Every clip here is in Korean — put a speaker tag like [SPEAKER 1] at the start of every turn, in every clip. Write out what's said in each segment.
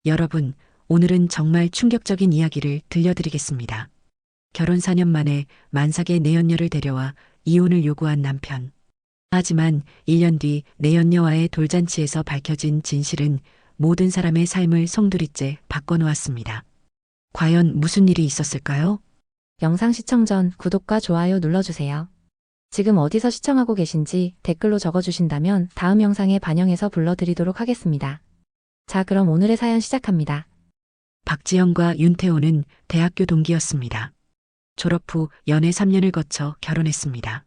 [SPEAKER 1] 여러분, 오늘은 정말 충격적인 이야기를 들려드리겠습니다. 결혼 4년 만에 만삭의 내연녀를 데려와 이혼을 요구한 남편. 하지만 1년 뒤 내연녀와의 돌잔치에서 밝혀진 진실은 모든 사람의 삶을 송두리째 바꿔놓았습니다. 과연 무슨 일이 있었을까요?
[SPEAKER 2] 영상 시청 전 구독과 좋아요 눌러주세요. 지금 어디서 시청하고 계신지 댓글로 적어주신다면 다음 영상에 반영해서 불러드리도록 하겠습니다. 자, 그럼 오늘의 사연 시작합니다.
[SPEAKER 1] 박지영과 윤태호는 대학교 동기였습니다. 졸업 후 연애 3년을 거쳐 결혼했습니다.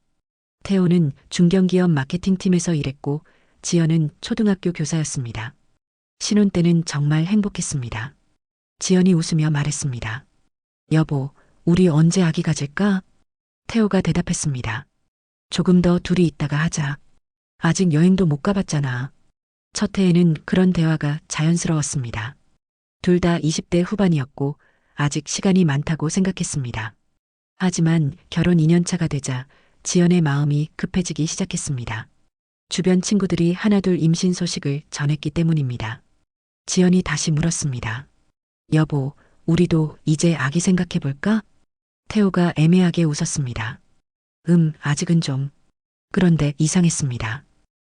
[SPEAKER 1] 태호는 중견기업 마케팅팀에서 일했고 지연은 초등학교 교사였습니다. 신혼 때는 정말 행복했습니다. 지연이 웃으며 말했습니다. 여보, 우리 언제 아기 가질까? 태호가 대답했습니다. 조금 더 둘이 있다가 하자. 아직 여행도 못 가봤잖아. 첫 해에는 그런 대화가 자연스러웠습니다. 둘 다 20대 후반이었고 아직 시간이 많다고 생각했습니다. 하지만 결혼 2년 차가 되자 지연의 마음이 급해지기 시작했습니다. 주변 친구들이 하나둘 임신 소식을 전했기 때문입니다. 지연이 다시 물었습니다. 여보, 우리도 이제 아기 생각해볼까? 태호가 애매하게 웃었습니다. 아직은 좀. 그런데 이상했습니다.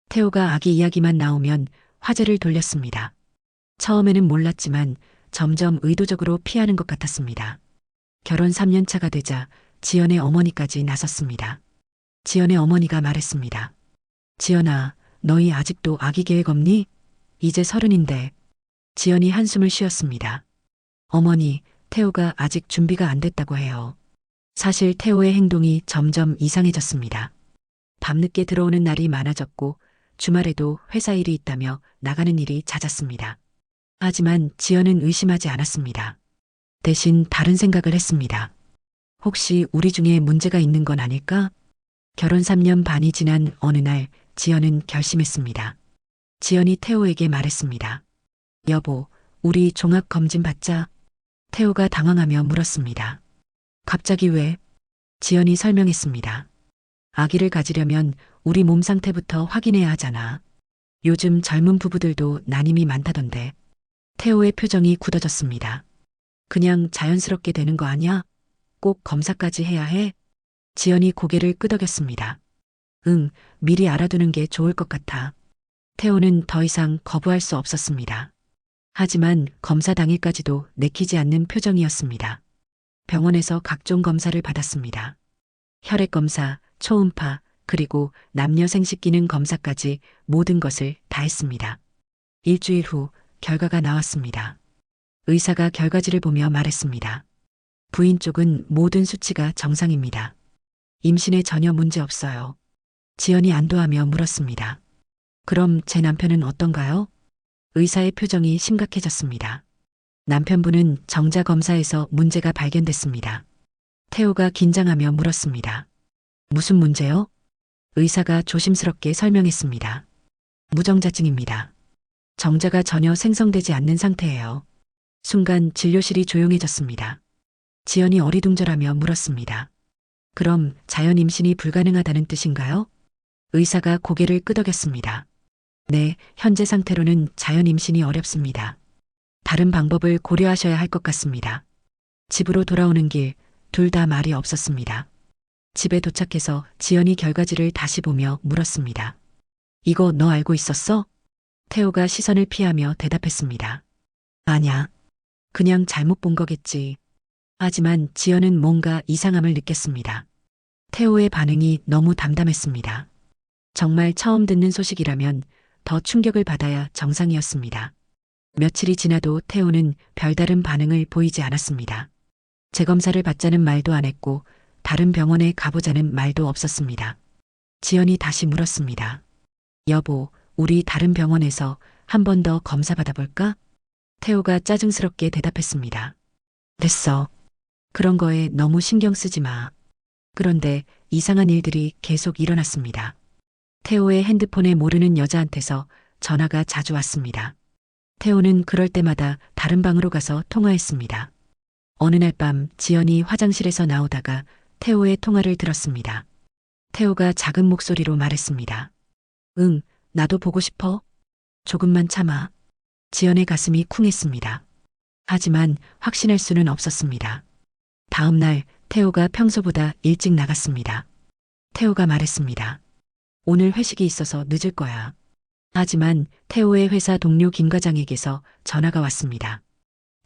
[SPEAKER 1] 태호가 아기 이야기만 나오면 화제를 돌렸습니다. 처음에는 몰랐지만 점점 의도적으로 피하는 것 같았습니다. 결혼 3년 차가 되자 지연의 어머니까지 나섰습니다. 지연의 어머니가 말했습니다. 지연아, 너희 아직도 아기 계획 없니? 이제 30인데. 지연이 한숨을 쉬었습니다. 어머니, 태호가 아직 준비가 안 됐다고 해요. 사실 태호의 행동이 점점 이상해졌습니다. 밤늦게 들어오는 날이 많아졌고 주말에도 회사 일이 있다며 나가는 일이 잦았습니다. 하지만 지연은 의심하지 않았습니다. 대신 다른 생각을 했습니다. 혹시 우리 중에 문제가 있는 건 아닐까? 결혼 3년 반이 지난 어느 날 지연은 결심했습니다. 지연이 태호에게 말했습니다. 여보, 우리 종합검진 받자. 태호가 당황하며 물었습니다. 갑자기 왜? 지연이 설명했습니다. 아기를 가지려면 우리 몸 상태부터 확인해야 하잖아. 요즘 젊은 부부들도 난임이 많다던데. 태호의 표정이 굳어졌습니다. 그냥 자연스럽게 되는 거 아니야? 꼭 검사까지 해야 해? 지연이 고개를 끄덕였습니다. 미리 알아두는 게 좋을 것 같아. 태호는 더 이상 거부할 수 없었습니다. 하지만 검사 당일까지도 내키지 않는 표정이었습니다. 병원에서 각종 검사를 받았습니다. 혈액 검사, 초음파, 그리고 남녀 생식 기능 검사까지 모든 것을 다 했습니다. 일주일 후 결과가 나왔습니다. 의사가 결과지를 보며 말했습니다. 부인 쪽은 모든 수치가 정상입니다. 임신에 전혀 문제 없어요. 지연이 안도하며 물었습니다. 그럼 제 남편은 어떤가요? 의사의 표정이 심각해졌습니다. 남편분은 정자 검사에서 문제가 발견됐습니다. 태호가 긴장하며 물었습니다. 무슨 문제요? 의사가 조심스럽게 설명했습니다. 무정자증입니다. 정자가 전혀 생성되지 않는 상태예요. 순간 진료실이 조용해졌습니다. 지연이 어리둥절하며 물었습니다. 그럼 자연 임신이 불가능하다는 뜻인가요? 의사가 고개를 끄덕였습니다. 네, 현재 상태로는 자연 임신이 어렵습니다. 다른 방법을 고려하셔야 할 것 같습니다. 집으로 돌아오는 길, 둘 다 말이 없었습니다. 집에 도착해서 지연이 결과지를 다시 보며 물었습니다. 이거 너 알고 있었어? 태호가 시선을 피하며 대답했습니다. 아냐. 그냥 잘못 본 거겠지. 하지만 지연은 뭔가 이상함을 느꼈습니다. 태호의 반응이 너무 담담했습니다. 정말 처음 듣는 소식이라면 더 충격을 받아야 정상이었습니다. 며칠이 지나도 태호는 별다른 반응을 보이지 않았습니다. 재검사를 받자는 말도 안 했고 다른 병원에 가보자는 말도 없었습니다. 지연이 다시 물었습니다. 여보, 우리 다른 병원에서 한 번 더 검사 받아볼까? 태호가 짜증스럽게 대답했습니다. 됐어. 그런 거에 너무 신경 쓰지 마. 그런데 이상한 일들이 계속 일어났습니다. 태호의 핸드폰에 모르는 여자한테서 전화가 자주 왔습니다. 태호는 그럴 때마다 다른 방으로 가서 통화했습니다. 어느 날 밤 지연이 화장실에서 나오다가 태호의 통화를 들었습니다. 태호가 작은 목소리로 말했습니다. 응, 나도 보고 싶어. 조금만 참아. 지연의 가슴이 쿵했습니다. 하지만 확신할 수는 없었습니다. 다음 날 태호가 평소보다 일찍 나갔습니다. 태호가 말했습니다. 오늘 회식이 있어서 늦을 거야. 하지만 태호의 회사 동료 김 과장에게서 전화가 왔습니다.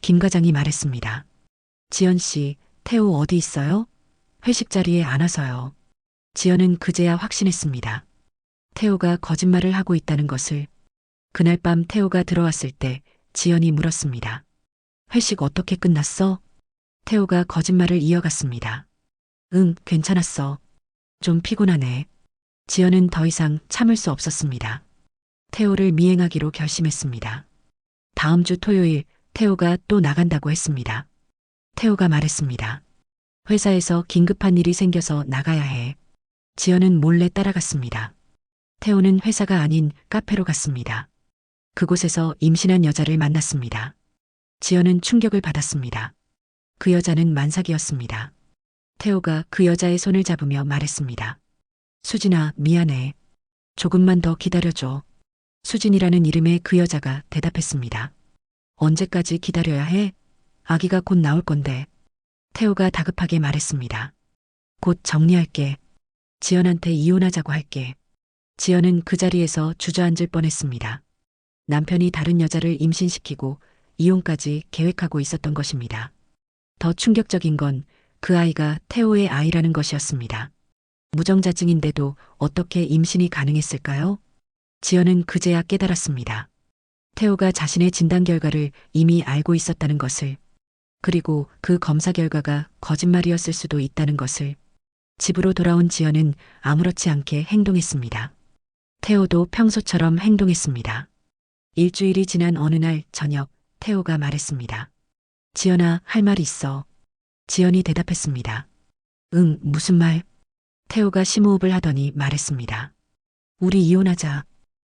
[SPEAKER 1] 김 과장이 말했습니다. 지연 씨, 태호 어디 있어요? 회식 자리에 안 와서요. 지연은 그제야 확신했습니다. 태호가 거짓말을 하고 있다는 것을. 그날 밤 태호가 들어왔을 때 지연이 물었습니다. 회식 어떻게 끝났어? 태호가 거짓말을 이어갔습니다. 응, 괜찮았어. 좀 피곤하네. 지연은 더 이상 참을 수 없었습니다. 태호를 미행하기로 결심했습니다. 다음 주 토요일 태호가 또 나간다고 했습니다. 태호가 말했습니다. 회사에서 긴급한 일이 생겨서 나가야 해. 지연은 몰래 따라갔습니다. 태호는 회사가 아닌 카페로 갔습니다. 그곳에서 임신한 여자를 만났습니다. 지연은 충격을 받았습니다. 그 여자는 만삭이었습니다. 태호가 그 여자의 손을 잡으며 말했습니다. 수진아, 미안해. 조금만 더 기다려줘. 수진이라는 이름의 그 여자가 대답했습니다. 언제까지 기다려야 해? 아기가 곧 나올 건데. 태호가 다급하게 말했습니다. 곧 정리할게. 지연한테 이혼하자고 할게. 지연은 그 자리에서 주저앉을 뻔했습니다. 남편이 다른 여자를 임신시키고 이혼까지 계획하고 있었던 것입니다. 더 충격적인 건 그 아이가 태호의 아이라는 것이었습니다. 무정자증인데도 어떻게 임신이 가능했을까요? 지연은 그제야 깨달았습니다. 태호가 자신의 진단 결과를 이미 알고 있었다는 것을, 그리고 그 검사 결과가 거짓말이었을 수도 있다는 것을. 집으로 돌아온 지연은 아무렇지 않게 행동했습니다. 태호도 평소처럼 행동했습니다. 일주일이 지난 어느 날 저녁, 태호가 말했습니다. 지연아, 할 말 있어. 지연이 대답했습니다. 응, 무슨 말? 태호가 심호흡을 하더니 말했습니다. 우리 이혼하자.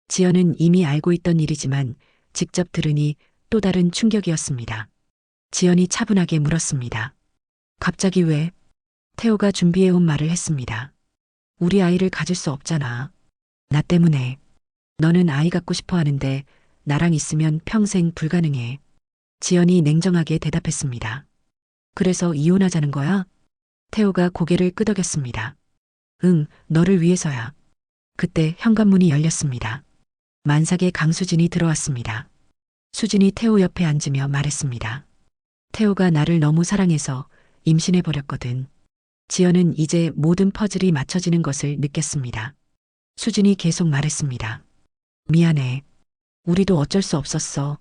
[SPEAKER 1] 지연은 이미 알고 있던 일이지만 직접 들으니 또 다른 충격이었습니다. 지연이 차분하게 물었습니다. 갑자기 왜? 태호가 준비해온 말을 했습니다. 우리 아이를 가질 수 없잖아. 나 때문에. 너는 아이 갖고 싶어 하는데 나랑 있으면 평생 불가능해. 지연이 냉정하게 대답했습니다. 그래서 이혼하자는 거야? 태호가 고개를 끄덕였습니다. 응, 너를 위해서야. 그때 현관문이 열렸습니다. 만삭의 강수진이 들어왔습니다. 수진이 태호 옆에 앉으며 말했습니다. 태호가 나를 너무 사랑해서 임신해버렸거든. 지연은 이제 모든 퍼즐이 맞춰지는 것을 느꼈습니다. 수진이 계속 말했습니다. 미안해. 우리도 어쩔 수 없었어.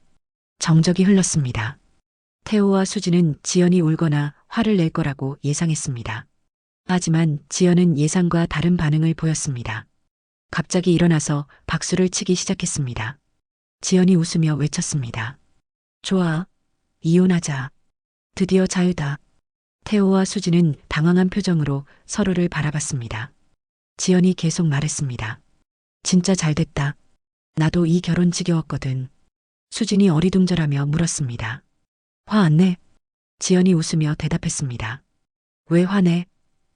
[SPEAKER 1] 정적이 흘렀습니다. 태호와 수진은 지연이 울거나 화를 낼 거라고 예상했습니다. 하지만 지연은 예상과 다른 반응을 보였습니다. 갑자기 일어나서 박수를 치기 시작했습니다. 지연이 웃으며 외쳤습니다. 좋아. 이혼하자. 드디어 자유다. 태호와 수진은 당황한 표정으로 서로를 바라봤습니다. 지연이 계속 말했습니다. 진짜 잘됐다. 나도 이 결혼 지겨웠거든. 수진이 어리둥절하며 물었습니다. 화 안 내? 지연이 웃으며 대답했습니다. 왜 화내?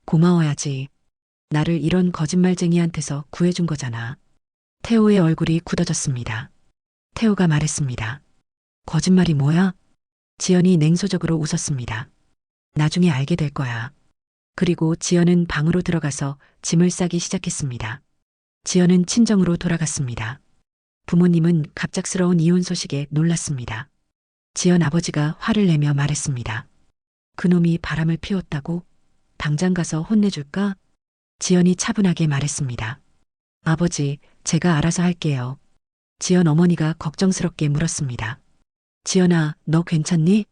[SPEAKER 1] 고마워야지. 나를 이런 거짓말쟁이한테서 구해준 거잖아. 태호의 얼굴이 굳어졌습니다. 태호가 말했습니다. 거짓말이 뭐야? 지연이 냉소적으로 웃었습니다. 나중에 알게 될 거야. 그리고 지연은 방으로 들어가서 짐을 싸기 시작했습니다. 지연은 친정으로 돌아갔습니다. 부모님은 갑작스러운 이혼 소식에 놀랐습니다. 지연 아버지가 화를 내며 말했습니다. 그놈이 바람을 피웠다고? 당장 가서 혼내줄까? 지연이 차분하게 말했습니다. 아버지, 제가 알아서 할게요. 지연 어머니가 걱정스럽게 물었습니다. 지연아, 너 괜찮니?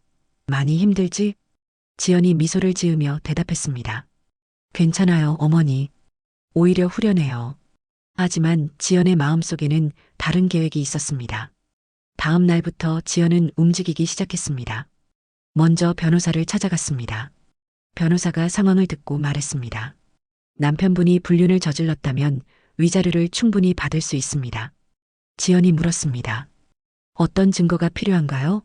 [SPEAKER 1] 많이 힘들지? 지연이 미소를 지으며 대답했습니다. 괜찮아요, 어머니. 오히려 후련해요. 하지만 지연의 마음속에는 다른 계획이 있었습니다. 다음 날부터 지연은 움직이기 시작했습니다. 먼저 변호사를 찾아갔습니다. 변호사가 상황을 듣고 말했습니다. 남편분이 불륜을 저질렀다면 위자료를 충분히 받을 수 있습니다. 지연이 물었습니다. 어떤 증거가 필요한가요?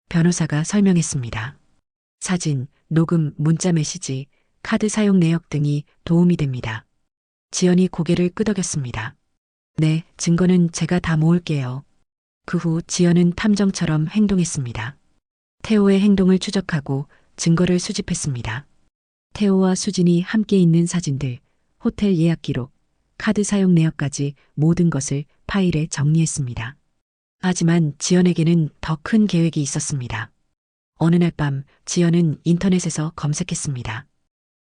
[SPEAKER 1] 변호사가 설명했습니다. 사진, 녹음, 문자 메시지, 카드 사용 내역 등이 도움이 됩니다. 지연이 고개를 끄덕였습니다. 네, 증거는 제가 다 모을게요. 그 후 지연은 탐정처럼 행동했습니다. 태호의 행동을 추적하고 증거를 수집했습니다. 태호와 수진이 함께 있는 사진들, 호텔 예약 기록, 카드 사용 내역까지 모든 것을 파일에 정리했습니다. 하지만 지연에게는 더 큰 계획이 있었습니다. 어느 날 밤 지연은 인터넷에서 검색했습니다.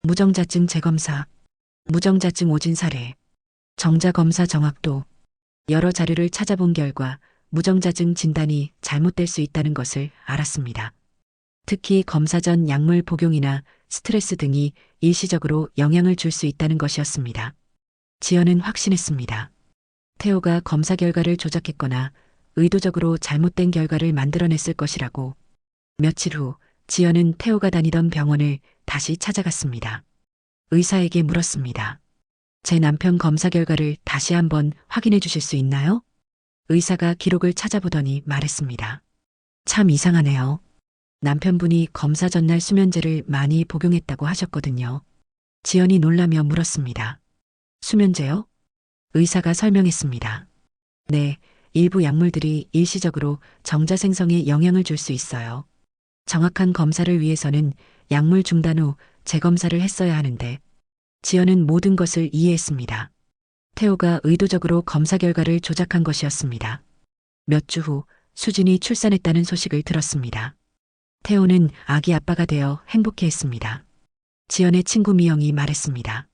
[SPEAKER 1] 무정자증 재검사, 무정자증 오진 사례, 정자검사 정확도, 여러 자료를 찾아본 결과 무정자증 진단이 잘못될 수 있다는 것을 알았습니다. 특히 검사 전 약물 복용이나 스트레스 등이 일시적으로 영향을 줄 수 있다는 것이었습니다. 지연은 확신했습니다. 태호가 검사 결과를 조작했거나 의도적으로 잘못된 결과를 만들어냈을 것이라고. 며칠 후 지연은 태호가 다니던 병원을 다시 찾아갔습니다. 의사에게 물었습니다. 제 남편 검사 결과를 다시 한번 확인해 주실 수 있나요? 의사가 기록을 찾아보더니 말했습니다. 참 이상하네요. 남편분이 검사 전날 수면제를 많이 복용했다고 하셨거든요. 지연이 놀라며 물었습니다. 수면제요? 의사가 설명했습니다. 네, 일부 약물들이 일시적으로 정자 생성에 영향을 줄 수 있어요. 정확한 검사를 위해서는 약물 중단 후 재검사를 했어야 하는데, 지연은 모든 것을 이해했습니다. 태호가 의도적으로 검사 결과를 조작한 것이었습니다. 몇 주 후 수진이 출산했다는 소식을 들었습니다. 태호는 아기 아빠가 되어 행복해했습니다. 지연의 친구 미영이 말했습니다.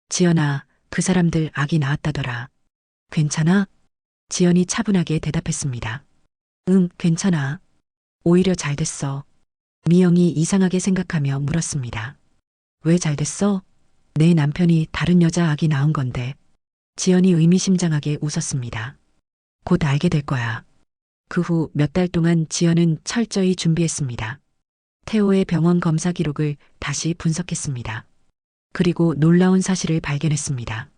[SPEAKER 1] 지연아, 그 사람들 아기 낳았다더라. 괜찮아? 지연이 차분하게 대답했습니다. 응, 괜찮아. 오히려 잘 됐어. 미영이 이상하게 생각하며 물었습니다. 왜 잘 됐어? 내 남편이 다른 여자 아기 낳은 건데. 지연이 의미심장하게 웃었습니다. 곧 알게 될 거야. 그 후 몇 달 동안 지연은 철저히 준비했습니다. 태호의 병원 검사 기록을 다시 분석했습니다. 그리고 놀라운 사실을 발견했습니다.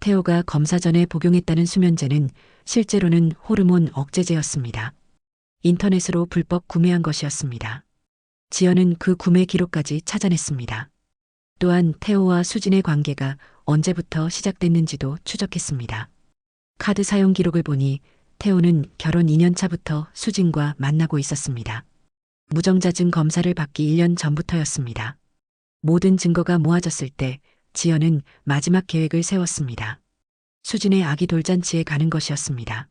[SPEAKER 1] 태호가 검사 전에 복용했다는 수면제는 실제로는 호르몬 억제제였습니다. 인터넷으로 불법 구매한 것이었습니다. 지연은 그 구매 기록까지 찾아냈습니다. 또한 태호와 수진의 관계가 언제부터 시작됐는지도 추적했습니다. 카드 사용 기록을 보니 태호는 결혼 2년 차부터 수진과 만나고 있었습니다. 무정자증 검사를 받기 1년 전부터였습니다. 모든 증거가 모아졌을 때 지연은 마지막 계획을 세웠습니다. 수진의 아기 돌잔치에 가는 것이었습니다.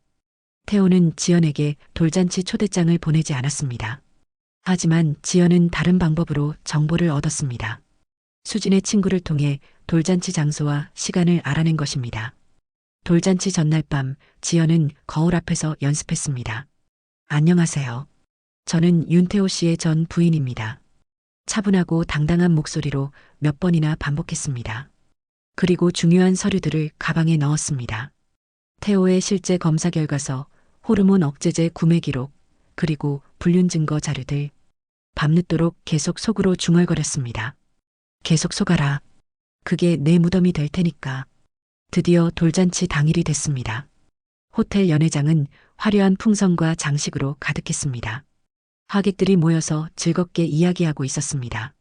[SPEAKER 1] 태호는 지연에게 돌잔치 초대장을 보내지 않았습니다. 하지만 지연은 다른 방법으로 정보를 얻었습니다. 수진의 친구를 통해 돌잔치 장소와 시간을 알아낸 것입니다. 돌잔치 전날 밤 지연은 거울 앞에서 연습했습니다. 안녕하세요. 저는 윤태호 씨의 전 부인입니다. 차분하고 당당한 목소리로 몇 번이나 반복했습니다. 그리고 중요한 서류들을 가방에 넣었습니다. 태호의 실제 검사 결과서, 호르몬 억제제 구매 기록, 그리고 불륜 증거 자료들. 밤늦도록 계속 속으로 중얼거렸습니다. 계속 속아라. 그게 내 무덤이 될 테니까. 드디어 돌잔치 당일이 됐습니다. 호텔 연회장은 화려한 풍선과 장식으로 가득했습니다. 하객들이 모여서 즐겁게 이야기하고 있었습니다.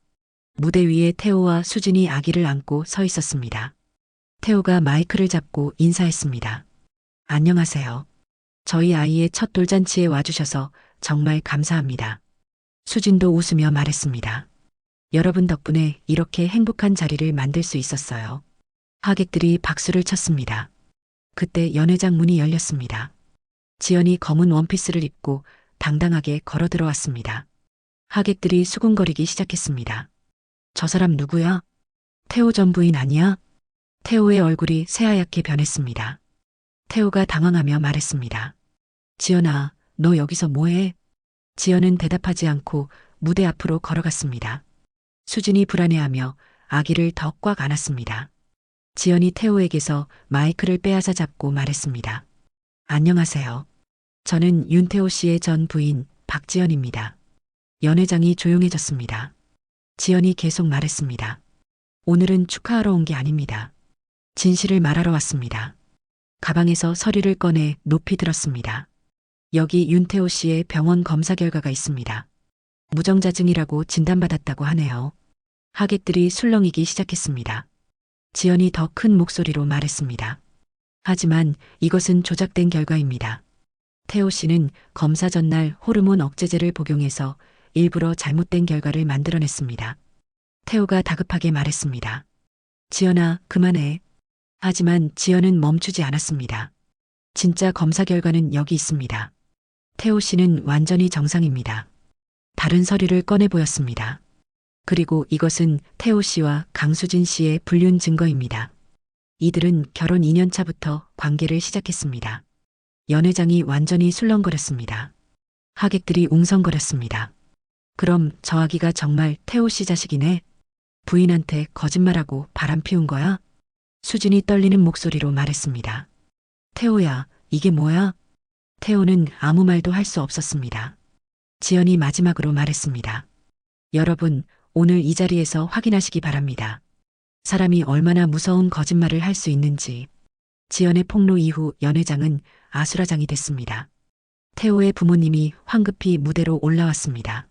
[SPEAKER 1] 무대 위에 태호와 수진이 아기를 안고 서 있었습니다. 태호가 마이크를 잡고 인사했습니다. 안녕하세요. 저희 아이의 첫 돌잔치에 와주셔서 정말 감사합니다. 수진도 웃으며 말했습니다. 여러분 덕분에 이렇게 행복한 자리를 만들 수 있었어요. 하객들이 박수를 쳤습니다. 그때 연회장 문이 열렸습니다. 지연이 검은 원피스를 입고 당당하게 걸어 들어왔습니다. 하객들이 수군거리기 시작했습니다. 저 사람 누구야? 태호 전 부인 아니야? 태호의 얼굴이 새하얗게 변했습니다. 태호가 당황하며 말했습니다. 지연아, 너 여기서 뭐해? 지연은 대답하지 않고 무대 앞으로 걸어갔습니다. 수진이 불안해하며 아기를 더 꽉 안았습니다. 지연이 태호에게서 마이크를 빼앗아 잡고 말했습니다. 안녕하세요. 저는 윤태호 씨의 전 부인 박지연입니다. 연회장이 조용해졌습니다. 지연이 계속 말했습니다. 오늘은 축하하러 온 게 아닙니다. 진실을 말하러 왔습니다. 가방에서 서류를 꺼내 높이 들었습니다. 여기 윤태호 씨의 병원 검사 결과가 있습니다. 무정자증이라고 진단받았다고 하네요. 하객들이 술렁이기 시작했습니다. 지연이 더 큰 목소리로 말했습니다. 하지만 이것은 조작된 결과입니다. 태호 씨는 검사 전날 호르몬 억제제를 복용해서 일부러 잘못된 결과를 만들어냈습니다. 태호가 다급하게 말했습니다. 지연아, 그만해. 하지만 지연은 멈추지 않았습니다. 진짜 검사 결과는 여기 있습니다. 태호 씨는 완전히 정상입니다. 다른 서류를 꺼내 보였습니다. 그리고 이것은 태호 씨와 강수진 씨의 불륜 증거입니다. 이들은 결혼 2년 차부터 관계를 시작했습니다. 연회장이 완전히 술렁거렸습니다. 하객들이 웅성거렸습니다. 그럼 저 아기가 정말 태호 씨 자식이네? 부인한테 거짓말하고 바람 피운 거야? 수진이 떨리는 목소리로 말했습니다. 태호야, 이게 뭐야? 태호는 아무 말도 할 수 없었습니다. 지연이 마지막으로 말했습니다. 여러분, 오늘 이 자리에서 확인하시기 바랍니다. 사람이 얼마나 무서운 거짓말을 할 수 있는지. 지연의 폭로 이후 연회장은 아수라장이 됐습니다. 태호의 부모님이 황급히 무대로 올라왔습니다.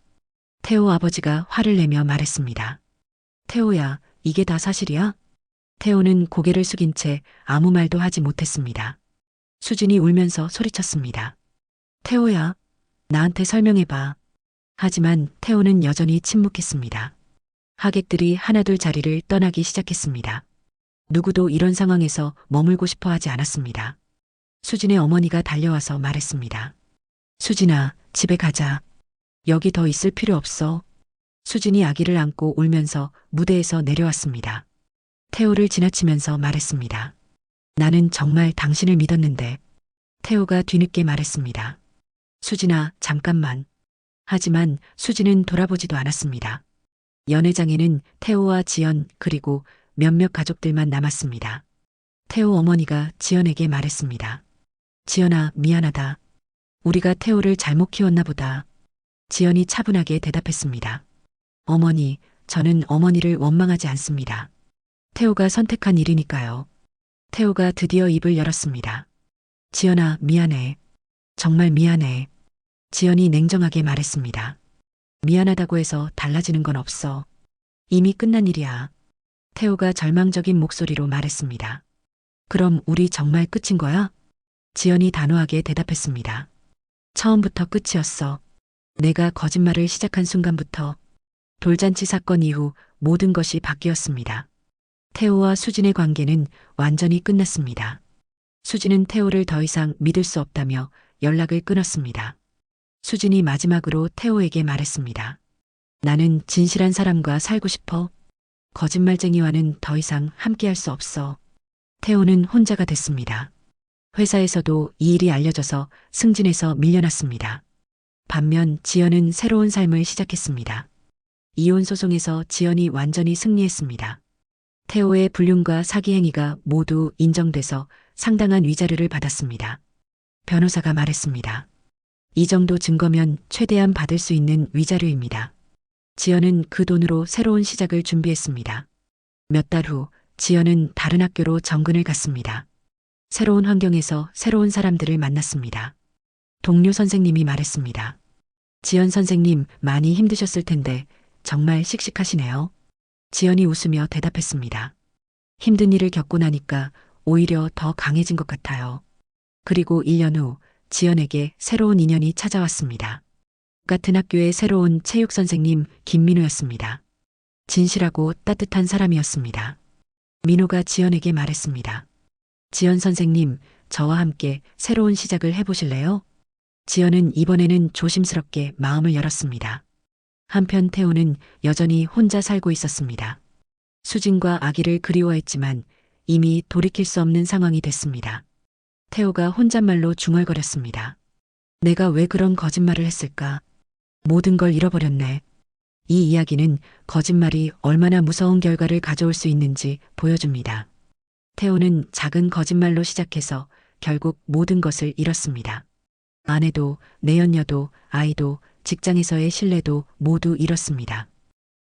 [SPEAKER 1] 태호 아버지가 화를 내며 말했습니다. 태호야, 이게 다 사실이야? 태호는 고개를 숙인 채 아무 말도 하지 못했습니다. 수진이 울면서 소리쳤습니다. 태호야, 나한테 설명해봐. 하지만 태호는 여전히 침묵했습니다. 하객들이 하나둘 자리를 떠나기 시작했습니다. 누구도 이런 상황에서 머물고 싶어 하지 않았습니다. 수진의 어머니가 달려와서 말했습니다. 수진아, 집에 가자. 여기 더 있을 필요 없어. 수진이 아기를 안고 울면서 무대에서 내려왔습니다. 태호를 지나치면서 말했습니다. 나는 정말 당신을 믿었는데. 태호가 뒤늦게 말했습니다. 수진아, 잠깐만. 하지만 수진은 돌아보지도 않았습니다. 연회장에는 태호와 지연 그리고 몇몇 가족들만 남았습니다. 태호 어머니가 지연에게 말했습니다. 지연아, 미안하다. 우리가 태호를 잘못 키웠나 보다. 지연이 차분하게 대답했습니다. 어머니, 저는 어머니를 원망하지 않습니다. 태호가 선택한 일이니까요. 태호가 드디어 입을 열었습니다. 지연아, 미안해. 정말 미안해. 지연이 냉정하게 말했습니다. 미안하다고 해서 달라지는 건 없어. 이미 끝난 일이야. 태호가 절망적인 목소리로 말했습니다. 그럼 우리 정말 끝인 거야? 지연이 단호하게 대답했습니다. 처음부터 끝이었어. 내가 거짓말을 시작한 순간부터 돌잔치 사건 이후 모든 것이 바뀌었습니다. 태호와 수진의 관계는 완전히 끝났습니다. 수진은 태호를 더 이상 믿을 수 없다며 연락을 끊었습니다. 수진이 마지막으로 태호에게 말했습니다. 나는 진실한 사람과 살고 싶어. 거짓말쟁이와는 더 이상 함께할 수 없어. 태호는 혼자가 됐습니다. 회사에서도 이 일이 알려져서 승진해서 밀려났습니다. 반면 지연은 새로운 삶을 시작했습니다. 이혼 소송에서 지연이 완전히 승리했습니다. 태호의 불륜과 사기 행위가 모두 인정돼서 상당한 위자료를 받았습니다. 변호사가 말했습니다. 이 정도 증거면 최대한 받을 수 있는 위자료입니다. 지연은 그 돈으로 새로운 시작을 준비했습니다. 몇 달 후 지연은 다른 학교로 정근을 갔습니다. 새로운 환경에서 새로운 사람들을 만났습니다. 동료 선생님이 말했습니다. 지연 선생님, 많이 힘드셨을 텐데 정말 씩씩하시네요. 지연이 웃으며 대답했습니다. 힘든 일을 겪고 나니까 오히려 더 강해진 것 같아요. 그리고 1년 후 지연에게 새로운 인연이 찾아왔습니다. 같은 학교의 새로운 체육 선생님 김민우였습니다. 진실하고 따뜻한 사람이었습니다. 민호가 지연에게 말했습니다. 지연 선생님, 저와 함께 새로운 시작을 해보실래요? 지연은 이번에는 조심스럽게 마음을 열었습니다. 한편 태호는 여전히 혼자 살고 있었습니다. 수진과 아기를 그리워했지만 이미 돌이킬 수 없는 상황이 됐습니다. 태호가 혼잣말로 중얼거렸습니다. 내가 왜 그런 거짓말을 했을까? 모든 걸 잃어버렸네. 이 이야기는 거짓말이 얼마나 무서운 결과를 가져올 수 있는지 보여줍니다. 태호는 작은 거짓말로 시작해서 결국 모든 것을 잃었습니다. 아내도, 내연녀도, 아이도, 직장에서의 신뢰도 모두 잃었습니다.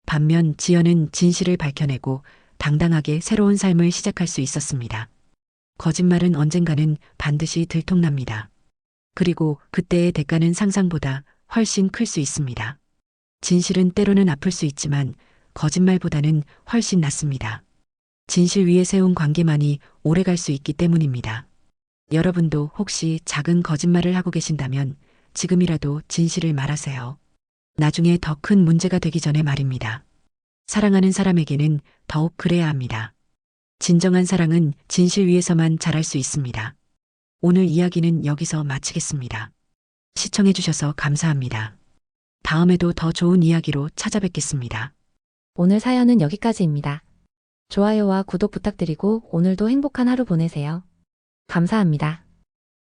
[SPEAKER 1] 반면 지연은 진실을 밝혀내고 당당하게 새로운 삶을 시작할 수 있었습니다. 거짓말은 언젠가는 반드시 들통납니다. 그리고 그때의 대가는 상상보다 훨씬 클 수 있습니다. 진실은 때로는 아플 수 있지만 거짓말보다는 훨씬 낫습니다. 진실 위에 세운 관계만이 오래 갈 수 있기 때문입니다. 여러분도 혹시 작은 거짓말을 하고 계신다면 지금이라도 진실을 말하세요. 나중에 더 큰 문제가 되기 전에 말입니다. 사랑하는 사람에게는 더욱 그래야 합니다. 진정한 사랑은 진실 위에서만 자랄 수 있습니다. 오늘 이야기는 여기서 마치겠습니다. 시청해주셔서 감사합니다. 다음에도 더 좋은 이야기로 찾아뵙겠습니다.
[SPEAKER 2] 오늘 사연은 여기까지입니다. 좋아요와 구독 부탁드리고 오늘도 행복한 하루 보내세요. 감사합니다.